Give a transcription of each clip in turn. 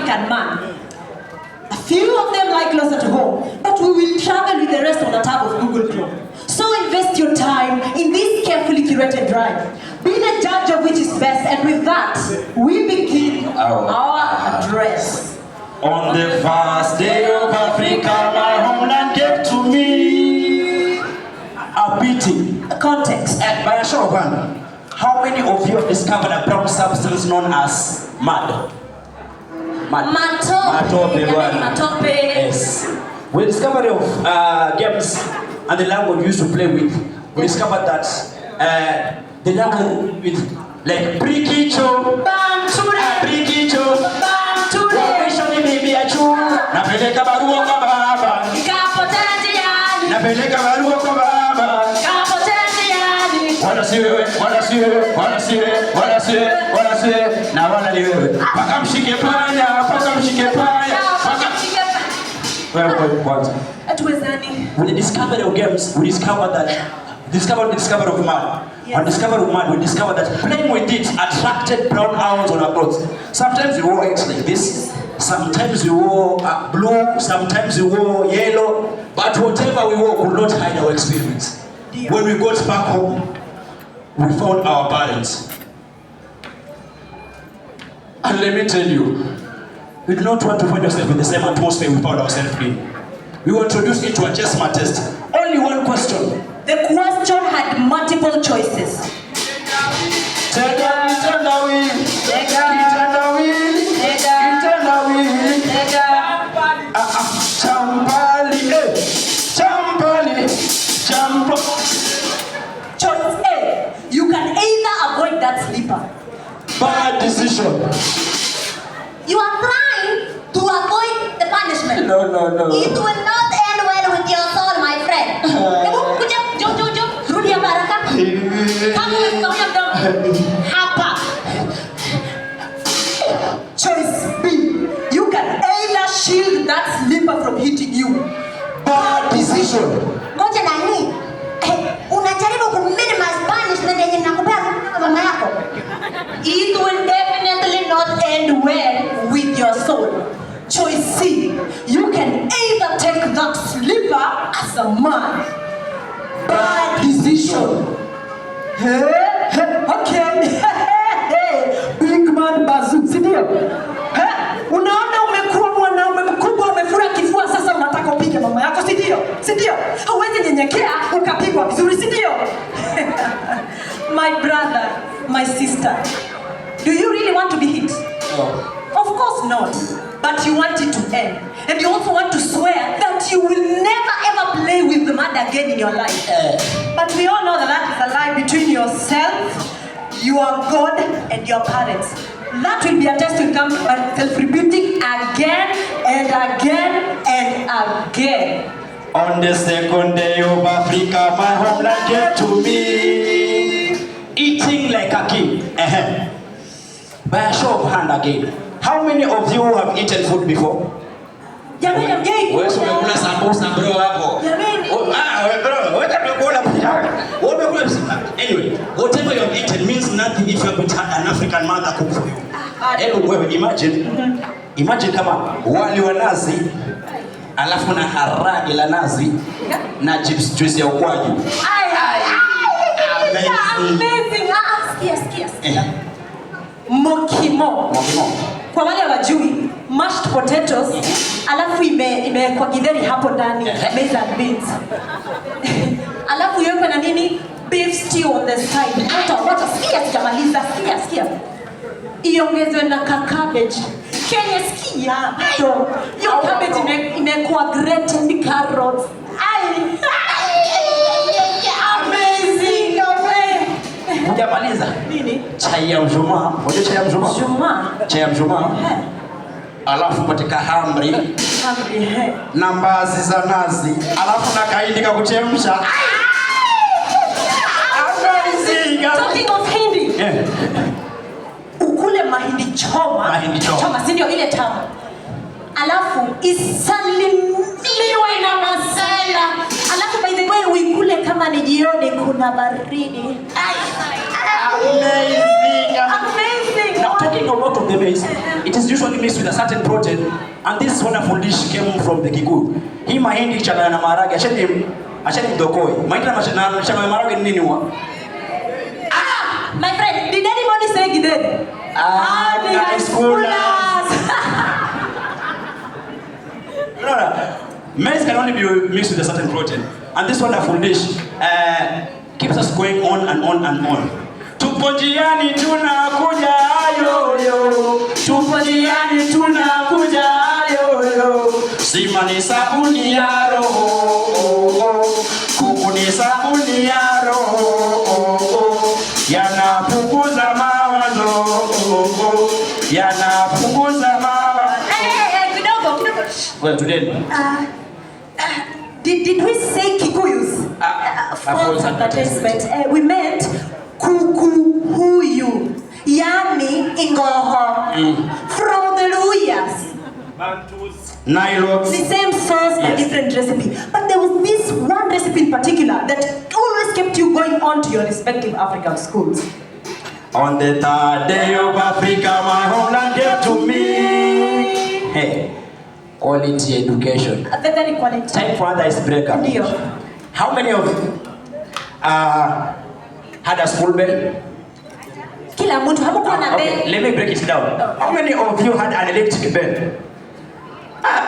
African man. A few of them lie closer to home, but we will travel with the rest on the tab of Google Chrome. So invest your time in this carefully curated drive. Be the judge of which is best, and with that, we begin our address. On the first day of Africa, my homeland gave to me a beating. Context. By a show of hand, how many of you have discovered a brown substance known as mud? Matope. Yes. With the discovery of games and the language we used to play with, we discovered that the language with like Prikicho, Prikicho, Wapishoni baby achu, napeleka barua kwa baba, napeleka barua kwa baba, wala siwe, na wala ni wewe. Paka mshike panya. With the discovery of games, we discovered the discovery of mud. Yes. On the discovery of mud, we discovered that playing with it attracted brown owls on our clothes. Sometimes we wore X like this, sometimes we wore blue, sometimes we wore yellow, but whatever we wore could not hide our experience. Dear. When we got back home, we found our parents. And let me tell you, you do not want to find yourself in the same atmosphere we found ourselves in. We were introduced into a assessment test. Only one question. The question had multiple choices. Choice A. You can either avoid that slipper. Bad decision. You are trying to avoid the punishment. No. It will not end well with your soul, my friend. Rudi hapa haraka. Kama umekawia mdomo. Hapa. Choice B. You can either shield that slipper from hitting you. Bad decision. Ngoja nani? Unajaribu ku-minimize punishment yenye nakupea mama yako. It will definitely not end well with your soul. Choice C. You can either take that slipper as a man. Bad decision. Okay. Big man bazoo, si ndio? Unaona umekuwa mwanaume mkubwa, umefura kifua, sasa unataka upige mama yako, si ndio? Si ndio? Hauwezi nyenyekea ukapigwa vizuri, si ndio? My brother, my sister, do you really want to be hit? No. Of course not. But you want it to end. And you also want to swear that you will never ever play with the mud again in your life. But we all know that is a lie between yourself, your God, and your parents. That will be a test to come self-repeating again and again and again. On the second day of Africa, my homeland gave to me, eating like a king. By a show of hand again. How many of you have eaten food before? Jamani, wewe umekula sambusa bro hapo. Jamani. Bro, wewe umekula anyway, whatever you have eaten means nothing if you haven't had an African mother cook for you. Wewe imagine kama wali wa nazi alafu na haragi la nazi na chips juice ya ukwaju. Amazing. Skia. Mokimo. Kwa wale wajui, mashed potatoes, alafu imewekwa githeri hapo ndani, maize and beans. Alafu iwekwe na nini? Beef stew on the side. Wacha, sikia. Iongezwe na cabbage. Kenya sikia. Yo cabbage imekuwa grated carrots. Amazing. Hujamaliza? Nini? Chai ya mshumaa. Unajua chai ya mshumaa? Chai ya mshumaa. Alafu katika hamri. Na mbazi za nazi. Alafu na kaindi kakuchemsha. Talking of hindi. Ukule mahindi choma. Choma, si ndio ile tamu. Alafu isalimiwe na masala. Alafu by the way uikule kama ni jioni kuna baridi. Amazing. Now talking about of the maize, it is usually mixed with a certain protein, and this wonderful dish came from the Kikuyu. Hii mahindi changanya na maharage, acheni mdokoi. Mahindi na changanya na maharage nini huwa? My friend, did anybody say gideri? The high schoolers. No. Maize can only be mixed with a certain protein, and this wonderful dish keeps us going on and on and on. Tupo njiani tunakuja yoyo, tupo njiani tunakuja yoyo. Sima ni sabuni ya roho, kuku ni sabuni ya roho, yanapunguza mawazo, yanapunguza mawazo. Kidogo. Well, today. Did we say Kikuyus? False advertisement. We meant kukuhuyu, yani ingoho. From the Luyas. Nilots. The same sauce, but different recipe. But there was this one recipe in particular that always kept you going on to your respective African schools. On the third day of Africa, my homeland gave to me. Hey. Quality education. Very quality. Time for other icebreaker. How many of you had a school bell? Kila mtu hamukuwa na bell. Let me break it down. How many of you had an electric bell?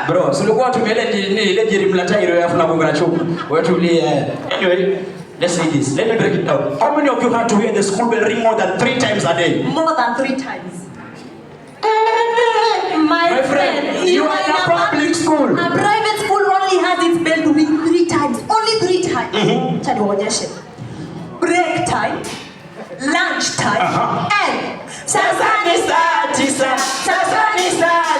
Bro, sulikuwa tumeele jirimlata ilo ya funa na chupa. Anyway, let's say this. Let me break it down. How many of you had to hear the school bell ring more than 3 times a day? More than 3 times. My friend, you are in a public school. A private school only has its bell to ring 3 times. Only 3 times. Chanionyeshe. Break time, lunch time, and sasa ni saa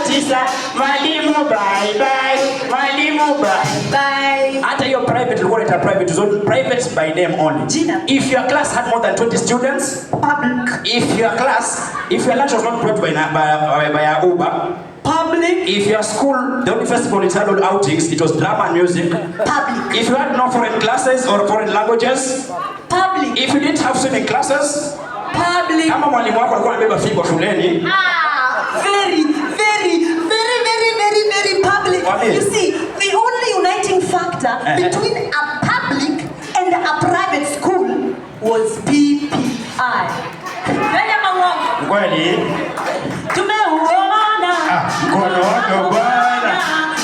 9, mwalimu bye bye, mwalimu bye bye. Hata your private, you call it a private zone, private by name only. Gina. If your class had more than 20 students, public. If your lunch was not brought by a Uber, public. If your school, the only festival it had on outings, it was drama and music, public. If you had no foreign classes or foreign languages, public. If you didn't have swimming classes, public. Kama mwalimu wako alikuwa anabeba fimbo shuleni, very public. You see, the only uniting factor between a public and a private school was PPI. Kweli? Tumeuona mkono wako Bwana,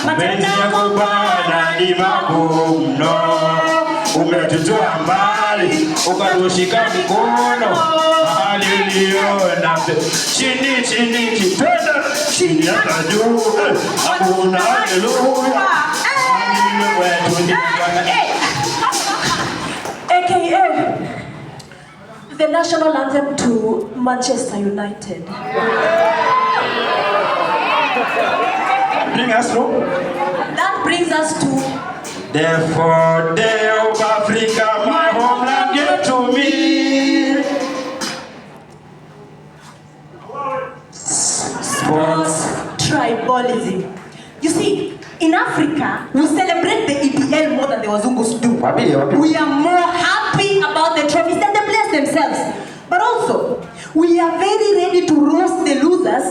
mapenzi yako Bwana ni makuu mno. Umetutoa mbali, ukatushika mkono, mahali uliona chini kitanda, chini hata juu, hakuna haleluya. AKA the national anthem to Manchester United. Bring us through. That brings us to the 4th day of Africa, my homeland gave to me. Sports tribalism. You see, in Africa, we celebrate the EPL more than the Wazungus do. We are more happy about the trophies than the players themselves. But also, we are very ready to roast the losers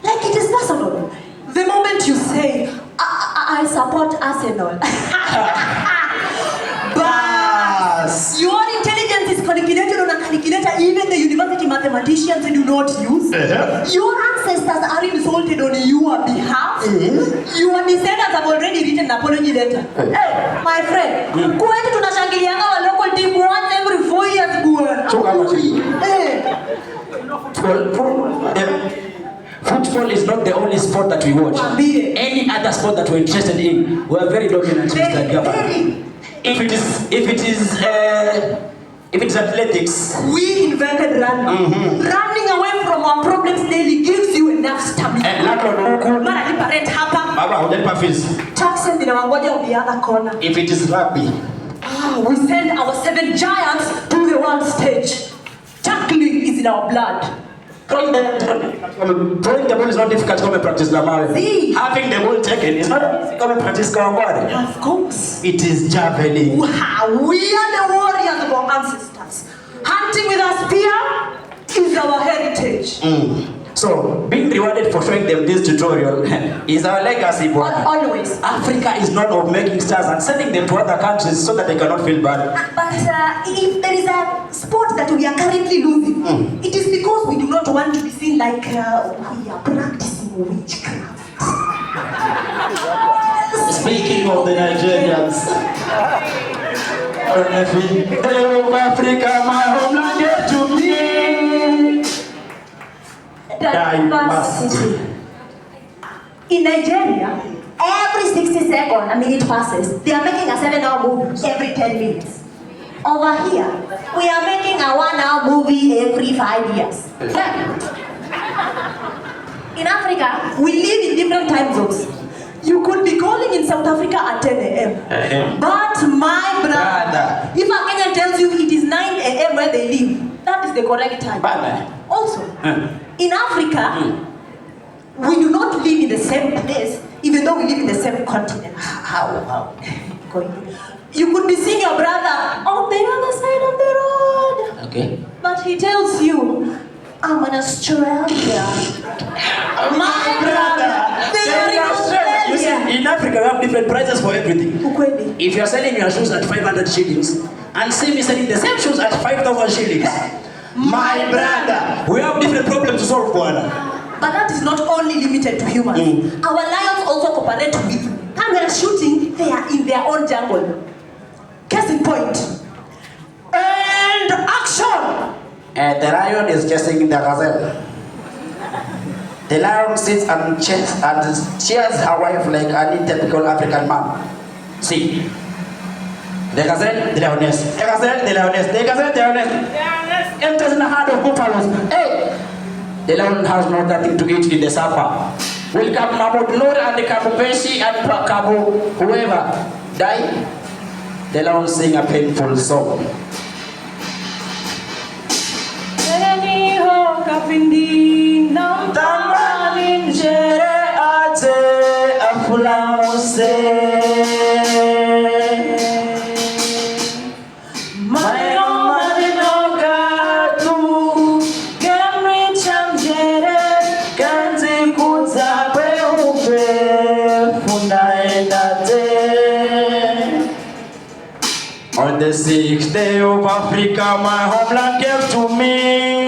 like it is personal. The moment you say, I support Arsenal. But your intelligence is calculated on a calculator even the university mathematicians do not use. Your ancestors are insulted on your behalf. Your descendants have already written an apology letter. Hey, my friend, kwetu tunashangilianga wa local team once every 4 years Football is not the only sport that we watch. Any other sport that we're interested in, we are very dominant. If it is athletics, we invented running. Running away from our problems daily gives you enough stamina. Taxes zinawangoja on the other corner. If it is rugby, we send our 7 giants to the world stage. Tackling is in our blood. Throwing the ball is not difficult to practice Lamari. Having the ball taken is not difficult to practice Kawangwari. Of course. It is javelin. Wow, we are the warriors of our ancestors. Hunting with a spear is our heritage. So, being rewarded for showing them this tutorial is our legacy, boy. Always. Africa is known of making stars and sending them to other countries so that they cannot feel bad. But if there is a sport that we are currently losing, it is because we do not want to be seen like we are practicing witchcraft. Speaking of the Nigerians, Africa, my homeland, get to me. Diversity. In Nigeria, every 60 seconds a minute passes, they are making a 7-hour movie every 10 minutes. Over here, we are making a 1-hour movie every 5 years. In Africa, we live in different time zones. You could be calling in South Africa at 10 a.m. But my brother, if a Kenyan tells you it is 9 a.m. where they live, that is the correct time. Also, in Africa, we do not live in the same place, even though we live in the same continent. How? You could be seeing your brother on the other side of the road. Okay. But he tells you, I'm in Australia. My brother, they are in Australia. You see, in Africa, we have different prices for everything. If you're selling your shoes at 500 shillings, and see me selling the same shoes at 5,000 shillings, my brother, we have different problems to solve, Bwana. But that is not only limited to humans. Our lions also cooperate with, and we are shooting, they are in their own jungle. Case in point. And action! The lion is chasing the gazelle. The lion sits and cheers her wife like any typical African man. See. The gazelle, the lioness. The gazelle, the lioness. The gazelle, the lioness. Enters in the heart of buffaloes. Hey! The lion has nothing to eat in the supper. Will Kabu Mahmoud Noor and the Kabu Peshi and Kabu whoever die? The lion sing a painful song. On the 6th day of Africa, my homeland gave to me.